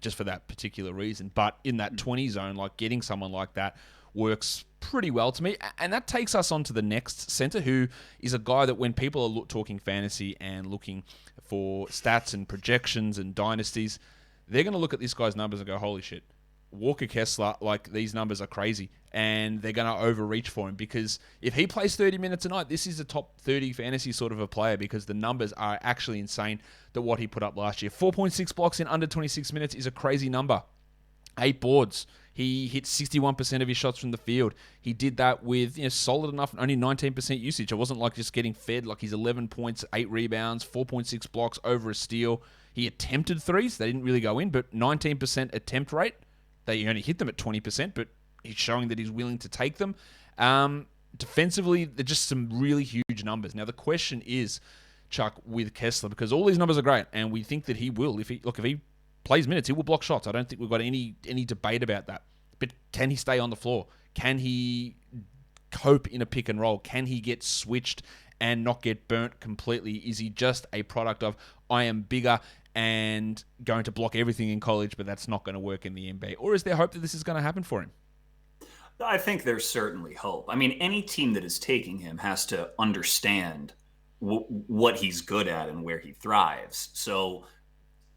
just for that particular reason. But in that 20 zone, like getting someone like that works pretty well to me. And that takes us on to the next center, who is a guy that when people are talking fantasy and looking for stats and projections and dynasties, they're going to look at this guy's numbers and go, holy shit, Walker Kessler, like these numbers are crazy. And they're going to overreach for him because if he plays 30 minutes a night, this is a top 30 fantasy sort of a player because the numbers are actually insane that what he put up last year. 4.6 blocks in under 26 minutes is a crazy number. 8 boards. He hit 61% of his shots from the field. He did that with solid enough, only 19% usage. It wasn't like just getting fed. Like he's 11 points, 8 rebounds, 4.6 blocks, over a steal. He attempted threes. They didn't really go in, but 19% attempt rate. They only hit them at 20%, but he's showing that he's willing to take them. Defensively, they're just some really huge numbers. Now, the question is, Chuck, with Kessler, because all these numbers are great, and we think that he will. If he plays minutes, he will block shots. I don't think we've got any debate about that. But can he stay on the floor? Can he cope in a pick and roll? Can he get switched and not get burnt completely? Is he just a product of, I am bigger and going to block everything in college, but that's not going to work in the NBA? Or is there hope that this is going to happen for him? I think there's certainly hope. I mean, any team that is taking him has to understand what he's good at and where he thrives. So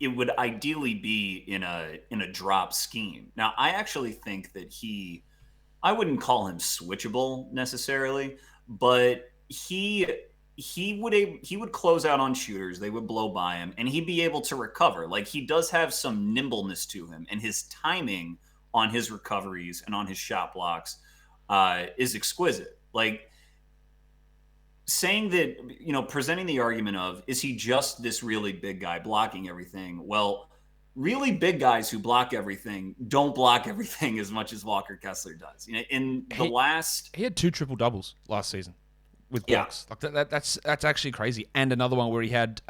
it would ideally be in a drop scheme. Now, I actually think that I wouldn't call him switchable necessarily, but he would close out on shooters. They would blow by him, and he'd be able to recover. Like, he does have some nimbleness to him, and his timing on his recoveries and on his shot blocks is exquisite. Like, saying that, presenting the argument of, is he just this really big guy blocking everything? Well, really big guys who block everything don't block everything as much as Walker Kessler does. He had 2 triple-doubles last season with blocks. Yeah. Like that's actually crazy. And another one where he had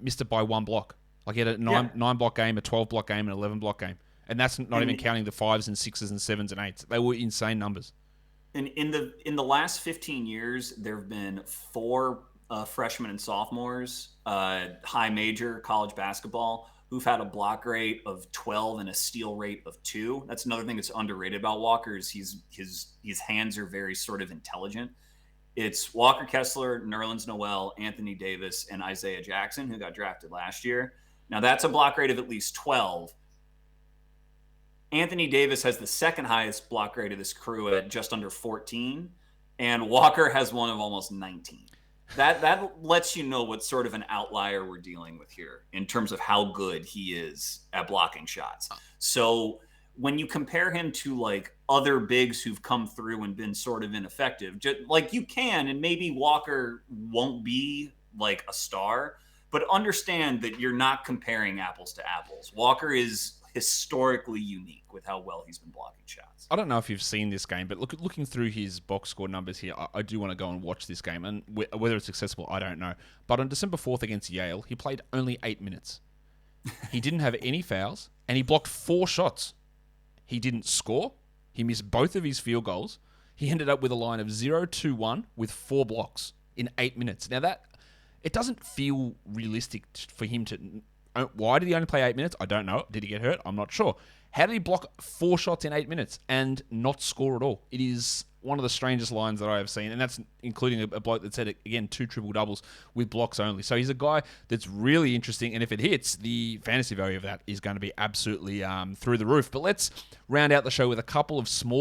missed it by 1 block. Like he had a 9-block game, a 12-block game, an 11-block game. And that's not even counting the 5s and 6s and 7s and 8s. They were insane numbers. And in the last 15 years, there have been 4 freshmen and sophomores, high major college basketball, who've had a block rate of 12 and a steal rate of 2. That's another thing that's underrated about Walker is his hands are very sort of intelligent. It's Walker Kessler, Nerlens Noel, Anthony Davis, and Isaiah Jackson, who got drafted last year. Now, that's a block rate of at least 12. Anthony Davis has the second highest block rate of this crew at just under 14, and Walker has one of almost 19. That lets you know what sort of an outlier we're dealing with here in terms of how good he is at blocking shots. So when you compare him to like other bigs who've come through and been sort of ineffective, just, like you can, and maybe Walker won't be like a star, but understand that you're not comparing apples to apples. Walker is historically unique with how well he's been blocking shots. I don't know if you've seen this game, but looking through his box score numbers here, I do want to go and watch this game. And whether it's accessible, I don't know. But on December 4th against Yale, he played only 8 minutes. He didn't have any fouls, and he blocked 4 shots. He didn't score. He missed both of his field goals. He ended up with a line of 0-2-1 with 4 blocks in 8 minutes. Now, it doesn't feel realistic for him to... Why did he only play 8 minutes? I don't know. Did he get hurt? I'm not sure. How did he block 4 shots in 8 minutes and not score at all? It is one of the strangest lines that I have seen, and that's including a bloke that said, again, 2 triple-doubles with blocks only. So he's a guy that's really interesting, and if it hits, the fantasy value of that is going to be absolutely through the roof. But let's round out the show with a couple of small